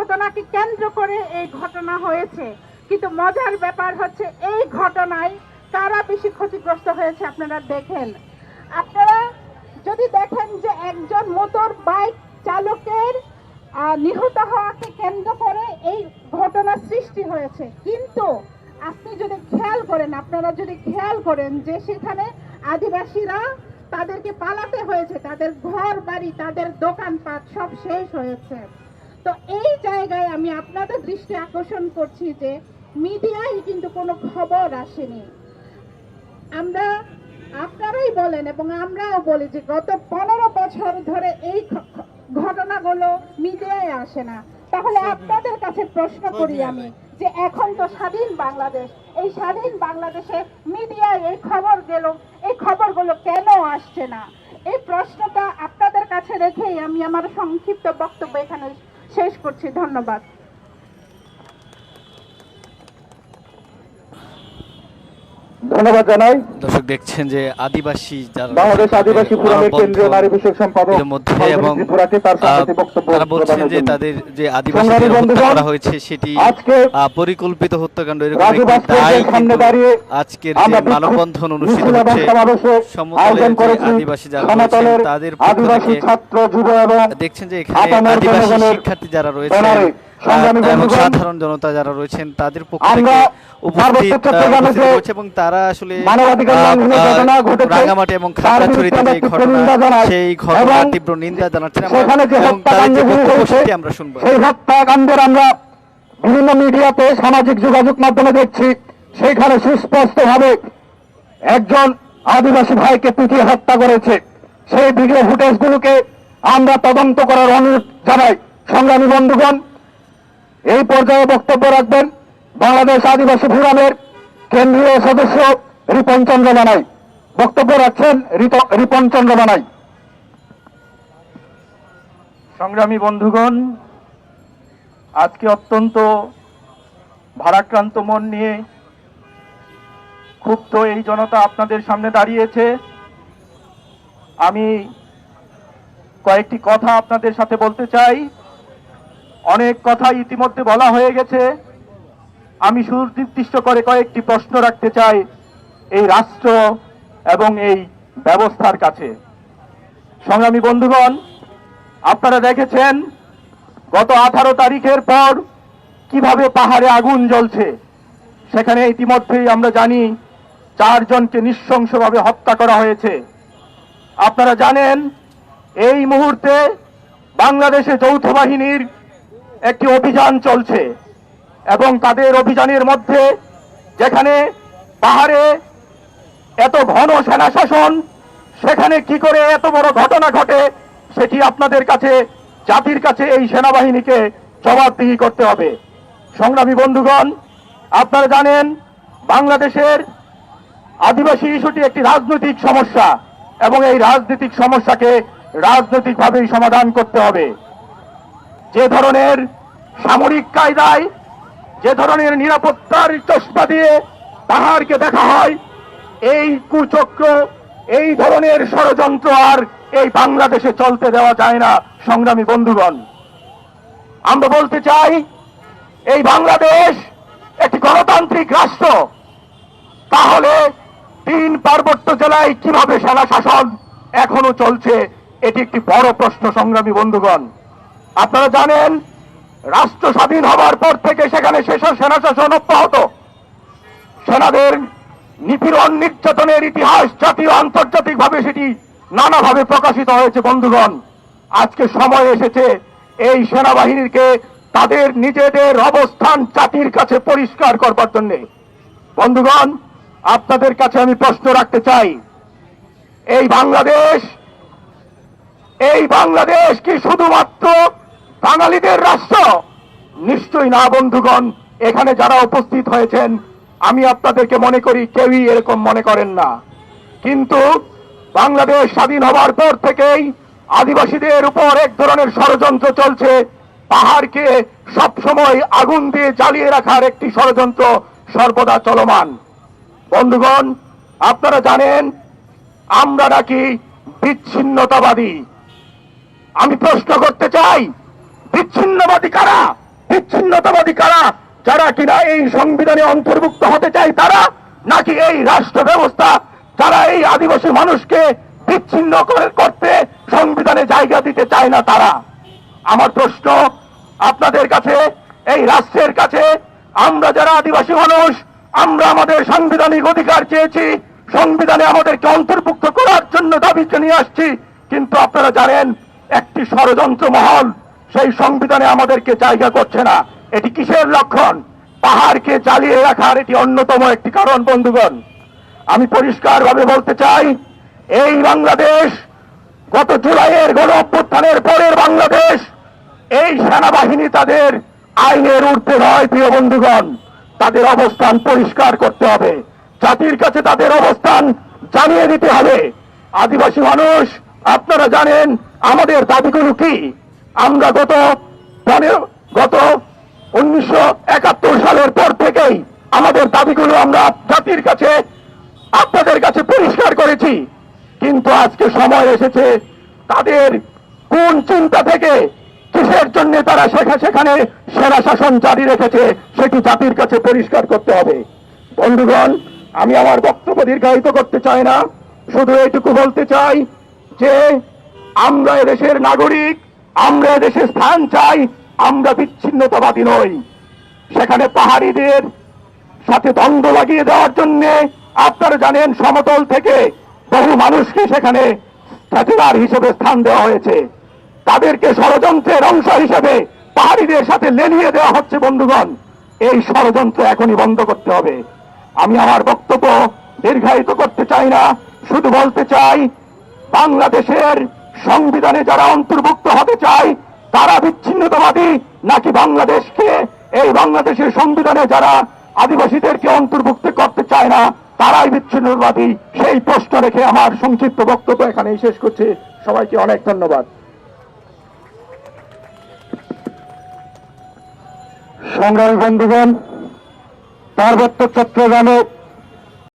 ঘটনাকে কেন্দ্র করে এই ঘটনা হয়েছে। কিন্তু মজার ব্যাপার হচ্ছে এই ঘটনায় কারা বেশি ক্ষতিগ্রস্ত হয়েছে আপনারা দেখেন। আপনারা যদি দেখেন যে একজন মোটর বাইক চালকের নিহত হওয়াকে কেন্দ্র করে এই ঘটনার সৃষ্টি হয়েছে, কিন্তু আপনি যদি খেয়াল করেন, আপনারা যদি খেয়াল করেন যে সেখানে আদিবাসীরা তাদেরকে পালাতে হয়েছে, তাদের ঘর বাড়ি, তাদের দোকানপাট সব শেষ হয়েছে। তো এই জায়গায় আমি আপনাদের দৃষ্টি আকর্ষণ করছি যে মিডিয়ায় কিন্তু কোনো খবর আসেনি। আপনারাই বলেন এবং আমরাও বলি যে গত 15 বছর ধরে এই ঘটনাগুলো মিডিয়ায় আসে না। তাহলে আপনাদের কাছে প্রশ্ন করি আমি যে এখন তো স্বাধীন বাংলাদেশ, এই স্বাধীন বাংলাদেশে মিডিয়ায় এই খবরগুলো কেন আসছে না? এই প্রশ্নটা আপনাদের কাছে রেখেই আমি আমার সংক্ষিপ্ত বক্তব্য এখানে শেষ করছি। ধন্যবাদ। ধন্যবাদ জানাই। দর্শক দেখছেন যে আদিবাসী যারা বাংলাদেশ আদিবাসী ফোরামের কেন্দ্রীয় নারী বিষয়ক সম্পাদক মধ্যে এবং তারা বলছেন যে তাদের যে আদিবাসীদের হত্যা করা হয়েছে সেটি পরিকল্পিত হত্যাকাণ্ড, এরকম আজকের যে মানববন্ধন অনুষ্ঠিত হচ্ছে সমতলের যে আদিবাসী যারা রয়েছেন তাদের পক্ষ থেকে দেখছেন যে এখানে আদিবাসী শিক্ষার্থী যারা রয়েছেন এবং সাধারণ জনতা যারা রয়েছেন তাদের পক্ষ থেকে উপস্থিত রয়েছে এবং তারা আসলে রাঙ্গামাটি এবং খাগড়াছড়িতে যে ঘটনা, সেই ঘটনার তীব্র নিন্দা জানাচ্ছেন এবং তাদের যে বক্তব্য সেটি আমরা শুনবো। সেই হত্যাকাণ্ডের আমরা বিভিন্ন মিডিয়াতে, সামাজিক যোগাযোগ মাধ্যমে দেখছি, সেইখানে সুস্পষ্টভাবে একজন আদিবাসী ভাইকে পিটিয়ে হত্যা করেছে। সেই ভিডিও ফুটেজগুলোকে আমরা তদন্ত করার অনুরোধ জানাই। সংগ্রামী বন্ধুগণ, এই পর্যায়ে বক্তব্য রাখবেন বাংলাদেশ আদিবাসী ফোরামের কেন্দ্রীয় সদস্য রিপন চন্দ্র বানাই। বক্তব্য রাখছেন রিপন চন্দ্র বানাই। সংগ্রামী বন্ধুগণ, আজকে অত্যন্ত ভারাক্রান্ত মন নিয়ে ক্ষুব্ধ এই জনতা আপনাদের সামনে দাঁড়িয়েছে। আমি কয়েকটি কথা আপনাদের সাথে বলতে চাই। অনেক কথা ইতিমধ্যে বলা হয়ে গেছে। আমি সুনির্দিষ্ট করে কয়েকটি প্রশ্ন রাখতে চাই এই রাষ্ট্র এবং এই ব্যবস্থার কাছে। সংগ্রামী বন্ধুগণ, আপনারা দেখেছেন গত 18 তারিখের পর কিভাবে পাহাড়ে আগুন জ্বলছে। সেখানে ইতিমধ্যেই আমরা জানি 4 জনকে নৃশংসভাবে হত্যা করা হয়েছে। আপনারা জানেন এই মুহূর্তে বাংলাদেশে যৌথ বাহিনীর একটি অভিযান চলছে এবং তাদের অভিযানের মধ্যে যেখানে পাহাড়ে এত ঘন সেনা শাসন, সেখানে কি করে এত বড় ঘটনা ঘটে সেটি আপনাদের কাছে, জাতির কাছে এই সেনাবাহিনীকে জবাবদিহি করতে হবে। সংগ্রামী বন্ধুগণ, আপনারা জানেন বাংলাদেশের আদিবাসী ইস্যুটি একটি রাজনৈতিক সমস্যা এবং এই রাজনৈতিক সমস্যাকে রাজনৈতিকভাবেই সমাধান করতে হবে। যে ধরনের সামরিক কায়দায়, যে ধরনের নিরাপত্তার চশমা দিয়ে পাহাড়কে দেখা হয়, এই কুচক্র, এই ধরনের ষড়যন্ত্র আর এই বাংলাদেশে চলতে দেওয়া যায় না। সংগ্রামী বন্ধুগণ, আমরা বলতে চাই এই বাংলাদেশ একটি গণতান্ত্রিক রাষ্ট্র, তাহলে 3 পার্বত্য জেলায় কিভাবে সেনা শাসন এখনো চলছে, এটি একটি বড় প্রশ্ন। সংগ্রামী বন্ধুগণ, আপনারা জানেন রাষ্ট্র স্বাধীন হবার পর থেকে সেখানে সেনা শাসন অব্যাহত। সেনাদের নিপীড়ন নির্যাতনের ইতিহাস জাতীয় আন্তর্জাতিকভাবে সেটি নানাভাবে প্রকাশিত হয়েছে। বন্ধুগণ, আজকে সময় এসেছে এই সেনাবাহিনীকে তাদের নিজেদের অবস্থান জাতির কাছে পরিষ্কার করবার জন্য। বন্ধুগণ, আপনাদের কাছে আমি প্রশ্ন রাখতে চাই, এই বাংলাদেশ কি শুধুমাত্র বাঙালিদের রাষ্ট্র? নিশ্চয়ই না। বন্ধুগণ, এখানে যারা উপস্থিত হয়েছেন আমি আপনাদেরকে মনে করি কেউই এরকম মনে করেন না, কিন্তু বাংলাদেশ স্বাধীন হবার পর থেকেই আদিবাসীদের উপর এক ধরনের ষড়যন্ত্র চলছে। পাহাড়কে সবসময় আগুন দিয়ে জ্বালিয়ে রাখার একটি ষড়যন্ত্র সর্বদা চলমান। বন্ধুগণ, আপনারা জানেন আমরা নাকি বিচ্ছিন্নতাবাদী। আমি প্রশ্ন করতে চাই, বিচ্ছিন্নবাদী কারা? বিচ্ছিন্নতাবাদী কারা? যারা কিনা এই সংবিধানে অন্তর্ভুক্ত হতে চায় তারা, নাকি এই রাষ্ট্র ব্যবস্থা যারা এই আদিবাসী মানুষকে বিচ্ছিন্ন করতে সংবিধানে জায়গা দিতে চায় না তারা? আমার প্রশ্ন আপনাদের কাছে, এই রাষ্ট্রের কাছে, আমরা যারা আদিবাসী মানুষ, আমরা আমাদের সাংবিধানিক অধিকার চেয়েছি, সংবিধানে আমাদেরকে অন্তর্ভুক্ত করার জন্য দাবি নিয়ে আসছি, কিন্তু আপনারা জানেন একটি ষড়যন্ত্র মহল সেই সংবিধানে আমাদেরকে জায়গা করছে না। এটি কিসের লক্ষণ? পাহাড়কে জ্বালিয়ে রাখার এটি অন্যতম একটি কারণ। বন্ধুগণ, আমি পরিষ্কারভাবে বলতে চাই, এই বাংলাদেশ গত জুলাইয়ের গণ অভ্যুত্থানের পরের বাংলাদেশ, এই সেনাবাহিনী তাদের আইনের ঊর্ধ্বে নয়। প্রিয় বন্ধুগণ, তাদের অবস্থান পরিষ্কার করতে হবে, জাতির কাছে তাদের অবস্থান জানিয়ে দিতে হবে। আদিবাসী মানুষ, আপনারা জানেন আমাদের দাবিগুলো কি। আমরা গত 1971 সালের পর থেকেই আমাদের দাবিগুলো আমরা জাতির কাছে, আপনাদের কাছে পরিষ্কার করেছি, কিন্তু আজকে সময় এসেছে তাদের কোন চিন্তা থেকে, কিসের জন্য তারা সেখানে সেনা শাসন জারি রেখেছে সেটি জাতির কাছে পরিষ্কার করতে হবে। বন্ধুগণ, আমি আমার বক্তব্য দীর্ঘায়িত করতে চাই না, শুধু এইটুকু বলতে চাই যে আমরা এদেশের নাগরিক, আমরা এদেশে স্থান চাই, আমরা বিচ্ছিন্নতাবাদী নই। সেখানে পাহাড়িদের সাথে দ্বন্দ্ব লাগিয়ে দেওয়ার জন্য আপনারা জানেন সমতল থেকে বহু মানুষকে সেখানে স্ট্যাচুলার হিসেবে স্থান দেওয়া হয়েছে, তাদেরকে ষড়যন্ত্রের অংশ হিসেবে পাহাড়িদের সাথে লেলিয়ে দেওয়া হচ্ছে। বন্ধুগণ, এই ষড়যন্ত্র এখনই বন্ধ করতে হবে। আমি আমার বক্তব্য দীর্ঘায়িত করতে চাই না, শুধু বলতে চাই বাংলাদেশের সংবিধানে যারা অন্তর্ভুক্ত হতে চায় তারা বিচ্ছিন্নতাবাদী, নাকি বাংলাদেশকে, এই বাংলাদেশের সংবিধানে যারা আদিবাসীদেরকে অন্তর্ভুক্ত করতে চায় না তারাই বিচ্ছিন্নতাবাদী? সেই প্রশ্ন রেখে আমার সংক্ষিপ্ত বক্তব্য এখানেই শেষ করছি। সবাইকে অনেক ধন্যবাদ। সংগ্রামী বন্ধুগণ, পার্বত্য চট্টগ্রামে